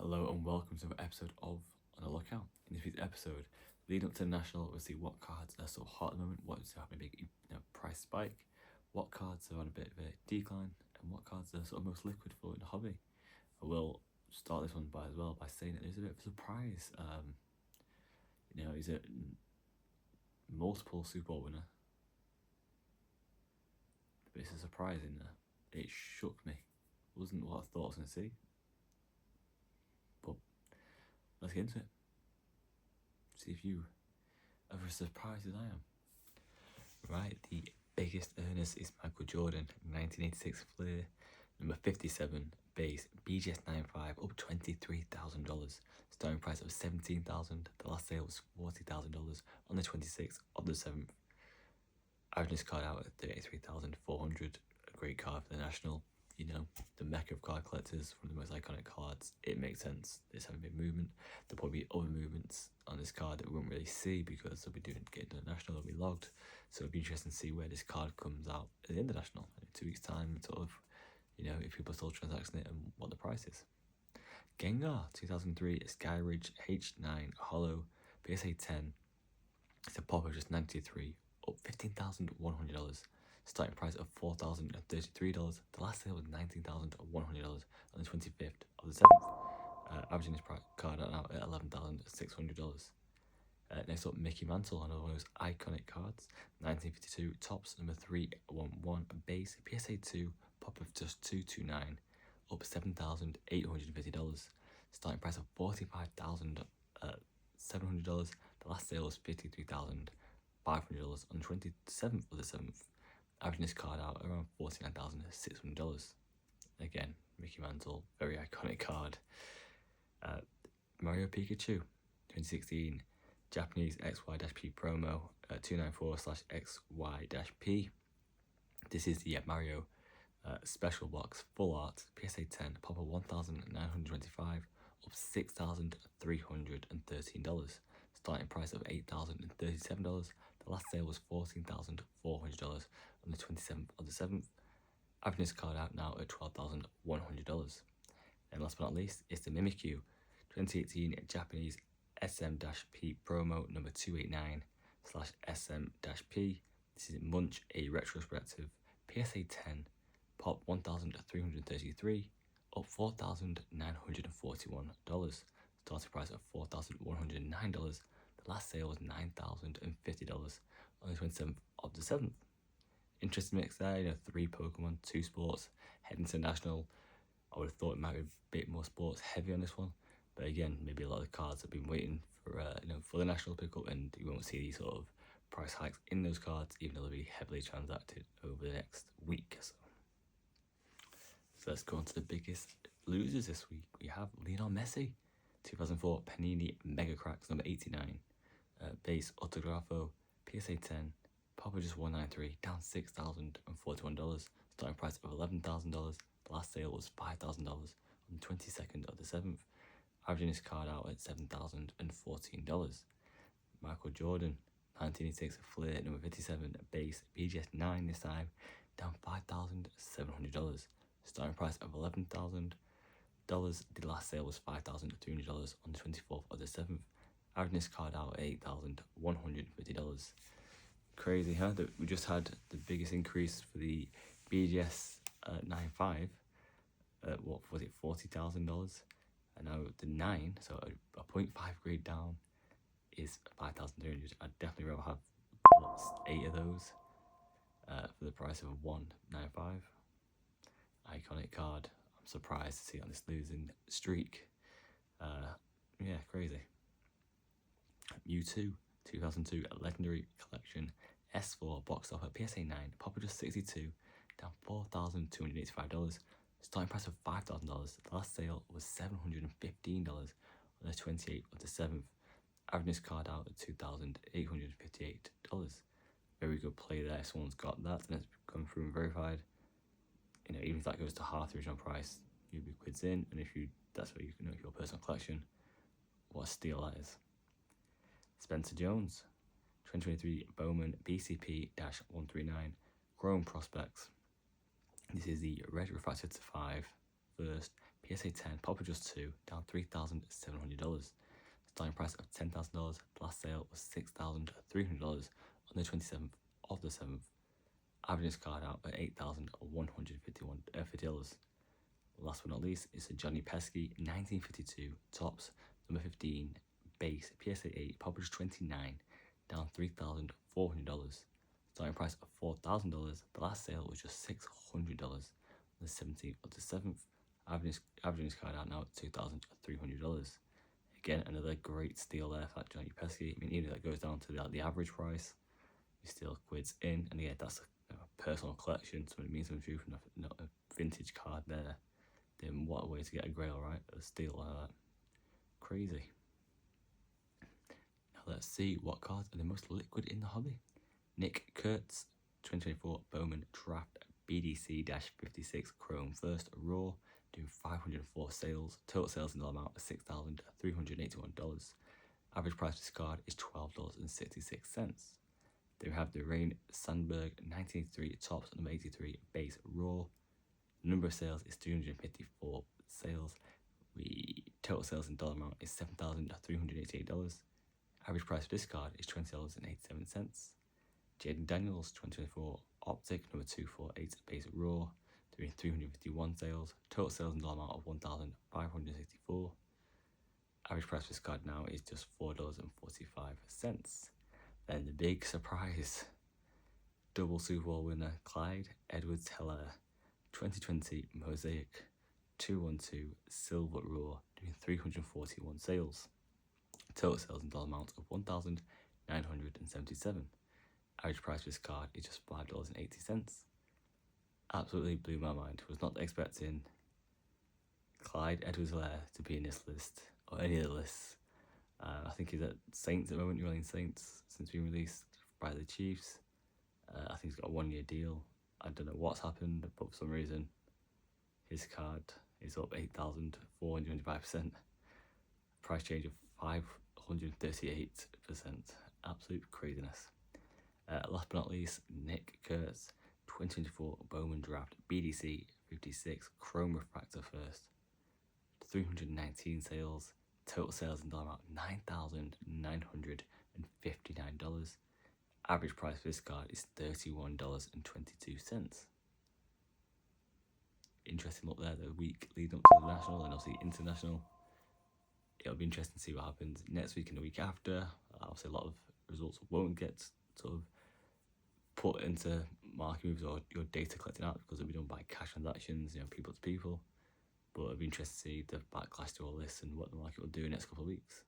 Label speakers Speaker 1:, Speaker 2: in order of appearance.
Speaker 1: Hello and welcome to another episode of On the Lookout. In this week's episode, leading up to the National, we'll see what cards are sort of hot at the moment, what is having a big price spike, what cards are on a bit of a decline, and what cards are sort of most liquid for in the hobby. I will start this one by saying that there's a bit of a surprise. He's a multiple Super Bowl winner. But it's a surprise in there. It shook me. Wasn't what I thought I was going to see. But let's get into it. See if you are as surprised as I am. Right, the biggest earners is Michael Jordan, 1986 Fleer, number 57, base, BGS 95, up $23,000. Starting price of $17,000. The last sale was $40,000 on the 26th of the 7th. Averaging this card out at $33,400. A great card for the National. You know, the mecca of card collectors, one of the most iconic cards. It makes sense. It's having a big movement. There'll probably be other movements on this card that we won't really see because they'll be doing getting to the National, they'll be logged. So it'll be interesting to see where this card comes out at the end of the National in 2 weeks' time, sort of, if people are still transacting it and what the price is. Gengar 2003 Skyridge H9 Hollow PSA 10. It's a pop of just $93, up $15,100. Starting price of $4,033. The last sale was $19,100 on the 25th of the 7th. Averaging this card out now at $11,600. Next up, Mickey Mantle, another one of those iconic cards. 1952 Topps number 311 base PSA 2 pop of just $229, up $7,850. Starting price of $45,700. The last sale was $53,500 on the 27th of the 7th. Averaging this card out around $49,600. Again, Mickey Mantle, very iconic card. Mario Pikachu, 2016, Japanese XY-P promo, 294/XY-P. This is the Mario special box, full art, PSA 10, pop of $1,925, up $6,313. Starting price of $8,037. The last sale was $14,400 on the 27th of the 7th. Averaging this card out now at $12,100. And last but not least, it's the Mimikyu 2018 Japanese SM-P promo number 289/SM-P. This is Munch, a retrospective, PSA 10, pop $1,333, up $4,941. Starting price of $4,109. The last sale was $9,050 on the 27th of the 7th. Interesting mix there, 3 Pokemon, 2 sports, heading to National. I would have thought it might be a bit more sports heavy on this one, but again, maybe a lot of the cards have been waiting for the National pickup, and you won't see these sort of price hikes in those cards, even though they'll be heavily transacted over the next week or so. So let's go on to the biggest losers this week. We have Lionel Messi, 2004 Panini Mega Cracks number 89, base Autografo, PSA 10, pop of just $193, down $6,041. Starting price of $11,000. The last sale was $5,000 on the 22nd of the 7th. Averaging this card out at $7,014. Michael Jordan, 1986 Fleer number 57, base BGS 9 this time, down $5,700. Starting price of $11,000. The last sale was $5,300 on the 24th of the 7th. Averaging this card out at $8,150. Crazy, huh? That we just had the biggest increase for the BGS 95. What was it, $40,000? And now the 9, so a 0.5 grade down, is $5,300. I'd definitely rather have 8 of those for the price of $195. Iconic card. I'm surprised to see it on this losing streak. Crazy. Mewtwo 2002 Legendary Collection S4 box offer PSA 9, pop of just 62, down $4,285. Starting price of $5,000. The last sale was $715 on the 28th of the 7th. Averaging this card out at $2,858. Very good play there. Someone's got that and it's gone through and verified. Even if that goes to half the original price, you'll be quids in. And if that's what you can know your personal collection, what a steal that is. Spencer Jones, 2023 Bowman BCP-139 Chrome Prospects. This is the Red Refracted to 5 first PSA 10 Pop Adjust 2 down $3,700. Starting price of $10,000. The last sale was $6,300 on the 27th of the 7th. Averaging this card out at $8,150. Last but not least is a Johnny Pesky 1952 Topps number 15 base PSA 8 Pop Adjust 29 down $3,400. Starting price of $4,000. The last sale was just $600 on the 17th of the 7th. Averaging this card out now at $2,300. Again, another great steal there for that Johnny Pesky. I mean, even if that goes down to the average price, you still quids in. And again, that's a personal collection, so it means something to you from not a vintage card there. Then what a way to get a grail, right? A steal like that. Crazy. Now let's see what cards are the most liquid in the hobby. Nick Kurtz, 2024 Bowman Draft BDC-56 Chrome First Raw, doing 504 sales. Total sales in the amount of $6,381. Average price for this card is $12.66. Then we have the Rain Sandberg 1983 Topps number 83 base raw. The number of sales is 354 sales. Total sales in dollar amount is $7,388. Average price for this card is $20.87. Jaden Daniels 2024 Optic number 248 base raw, doing 351 sales. Total sales in dollar amount of $1,564. Average price for this card now is just $4.45. Then the big surprise, double Super Bowl winner Clyde Edwards-Helaire 2020 Mosaic 212 Silver Raw, doing 341 sales. Total sales in dollar amount of $1,977. Average price for this card is just $5.80. Absolutely blew my mind. Was not expecting Clyde Edwards-Helaire to be in this list or any of the lists. I think he's at Saints at the moment, running Saints since being released by the Chiefs. I think he's got a 1-year deal. I don't know what's happened, but for some reason his card is up 8,425%. Price change of 538%. Absolute craziness. Last but not least, Nick Kurtz, 2024 Bowman Draft BDC 56 Chrome Refractor First. 319 sales. Total sales in dollar amount $9,959. Average price for this card is $31.22. Interesting look there, the week leading up to the national and obviously international. It'll be interesting to see what happens next week and the week after. Obviously, a lot of results won't get sort of put into market moves or your data collecting out because it'll be done by cash transactions, people to people. But it'll be interesting to see the backlash to all this and what the market will do in the next couple of weeks.